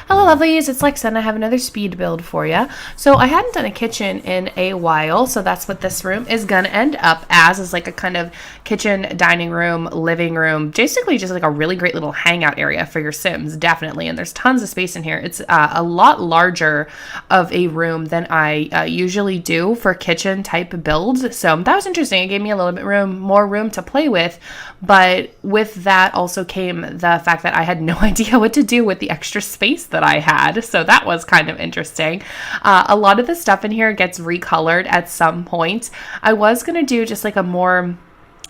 Hello lovelies, it's Lexa and I have another speed build for you. So I hadn't done a kitchen in a while, so that's what this room is gonna end up as, is like a kind of kitchen, dining room, living room, basically just like a really great little hangout area for your Sims, definitely. And there's tons of space in here. It's a lot larger of a room than I usually do for kitchen type builds. So that was interesting. It gave me a little bit more room to play with, but with that also came the fact that I had no idea what to do with the extra space that I had. So that was kind of interesting. A lot of the stuff in here gets recolored at some point. I was going to do just like a more,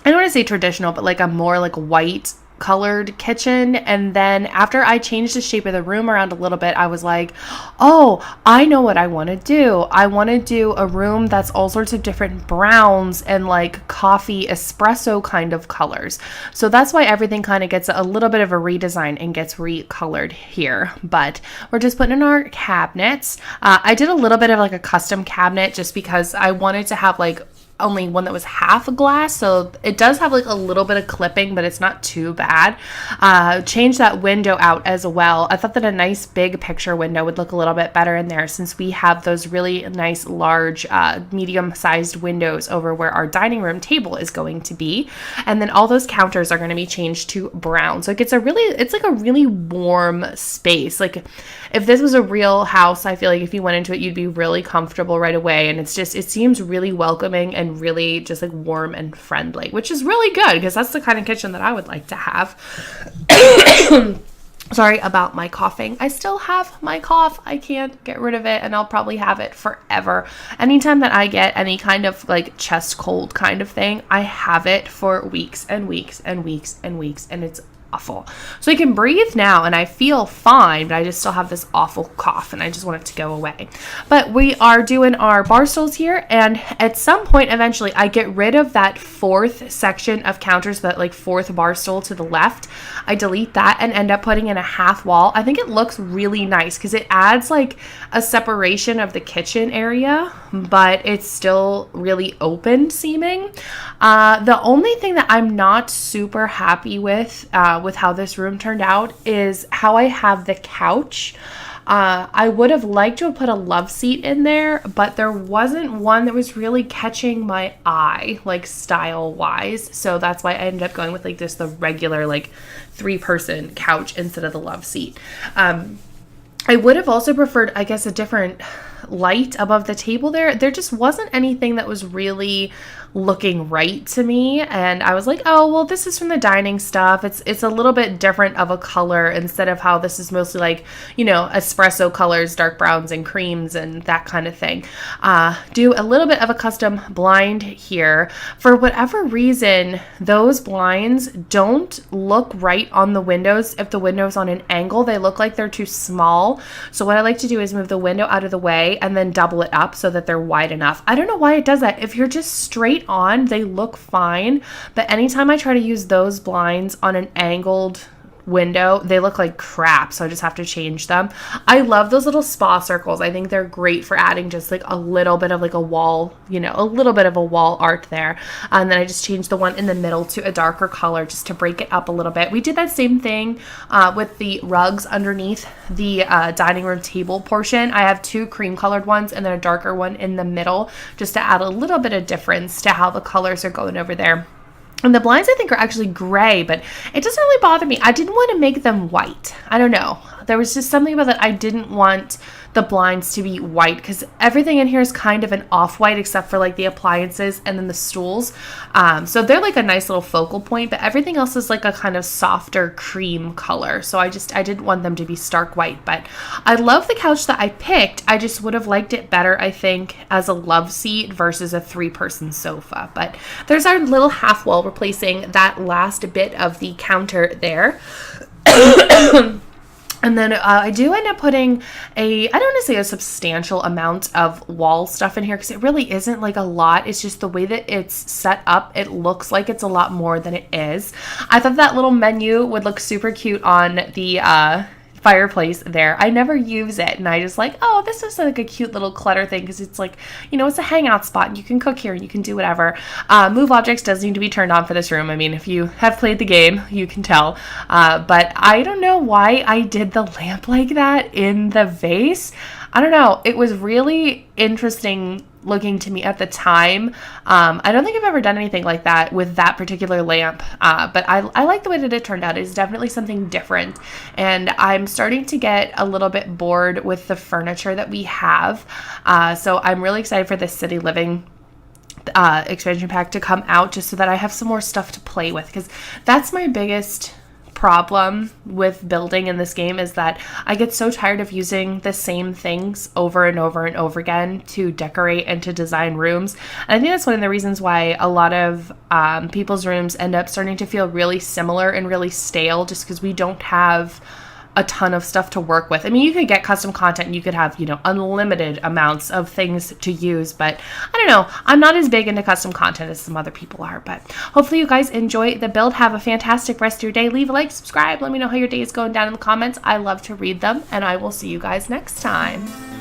I don't want to say traditional, but like a more like white colored kitchen. And then after I changed the shape of the room around a little bit, I was like, oh, I know what I want to do. I want to do a room that's all sorts of different browns and like coffee espresso kind of colors. So that's why everything kind of gets a little bit of a redesign and gets recolored here. But we're just putting in our cabinets. I did a little bit of like a custom cabinet just because I wanted to have like only one that was half a glass, so it does have like a little bit of clipping, but it's not too bad. Change that window out as well. I thought that a nice big picture window would look a little bit better in there, since we have those really nice large medium-sized windows over where our dining room table is going to be. And then all those counters are going to be changed to brown, so it gets it's like a really warm space. Like if this was a real house, I feel like if you went into it, you'd be really comfortable right away. And it seems really welcoming and really just like warm and friendly, which is really good because that's the kind of kitchen that I would like to have. Sorry about my coughing. I still have my cough. I can't get rid of it, and I'll probably have it forever. Anytime that I get any kind of like chest cold kind of thing, I have it for weeks and weeks and weeks and weeks, and it's awful. So I can breathe now and I feel fine, but I just still have this awful cough and I just want it to go away. But we are doing our bar stools here, and at some point eventually I get rid of that fourth section of counters, that like fourth bar stool to the left. I delete that and end up putting in a half wall. I think it looks really nice because it adds like a separation of the kitchen area, but it's still really open seeming. The only thing that I'm not super happy with how this room turned out is how I have the couch. I would have liked to have put a love seat in there, but there wasn't one that was really catching my eye, like style wise. So that's why I ended up going with like just the regular like 3-person couch instead of the love seat. I would have also preferred, I guess, a different light above the table there. There just wasn't anything that was really looking right to me, and I was like, oh well, this is from the dining stuff. It's a little bit different of a color instead of how this is mostly like, you know, espresso colors, dark browns and creams and that kind of thing. Do a little bit of a custom blind here. For whatever reason, those blinds don't look right on the windows. If the window's on an angle, they look like they're too small. So what I like to do is move the window out of the way and then double it up so that they're wide enough. I don't know why it does that. If you're just straight on, they look fine, but anytime I try to use those blinds on an angled window, they look like crap, so I just have to change them. I love those little spa circles. I think they're great for adding just like a little bit of like a wall, you know, a little bit of a wall art there. And then I just changed the one in the middle to a darker color just to break it up a little bit. We did that same thing with the rugs underneath the dining room table portion. I have 2 cream colored ones and then a darker one in the middle, just to add a little bit of difference to how the colors are going over there. And the blinds I think are actually gray, but it doesn't really bother me. I didn't want to make them white. I don't know. There was just something about that. I didn't want the blinds to be white because everything in here is kind of an off-white except for like the appliances and then the stools. So they're like a nice little focal point, but everything else is like a kind of softer cream color. So I didn't want them to be stark white, but I love the couch that I picked. I just would have liked it better, I think, as a love seat versus a 3-person sofa. But there's our little half wall replacing that last bit of the counter there. And then I do end up putting I don't want to say a substantial amount of wall stuff in here because it really isn't like a lot. It's just the way that it's set up, it looks like it's a lot more than it is. I thought that little menu would look super cute on the fireplace there. I never use it, and I just like, oh, this is like a cute little clutter thing because it's like, you know, it's a hangout spot and you can cook here and you can do whatever. Move objects does need to be turned on for this room. I mean, if you have played the game, you can tell. But I don't know why I did the lamp like that in the vase. I don't know. It was really interesting looking to me at the time. I don't think I've ever done anything like that with that particular lamp, but I like the way that it turned out. It's definitely something different, and I'm starting to get a little bit bored with the furniture that we have, so I'm really excited for this City Living expansion pack to come out, just so that I have some more stuff to play with, because that's my biggest problem with building in this game, is that I get so tired of using the same things over and over and over again to decorate and to design rooms. And I think that's one of the reasons why a lot of people's rooms end up starting to feel really similar and really stale, just because we don't have a ton of stuff to work with. I mean, you could get custom content and you could have, you know, unlimited amounts of things to use, but I don't know. I'm not as big into custom content as some other people are, but hopefully you guys enjoy the build. Have a fantastic rest of your day. Leave a like, subscribe. Let me know how your day is going down in the comments. I love to read them, and I will see you guys next time.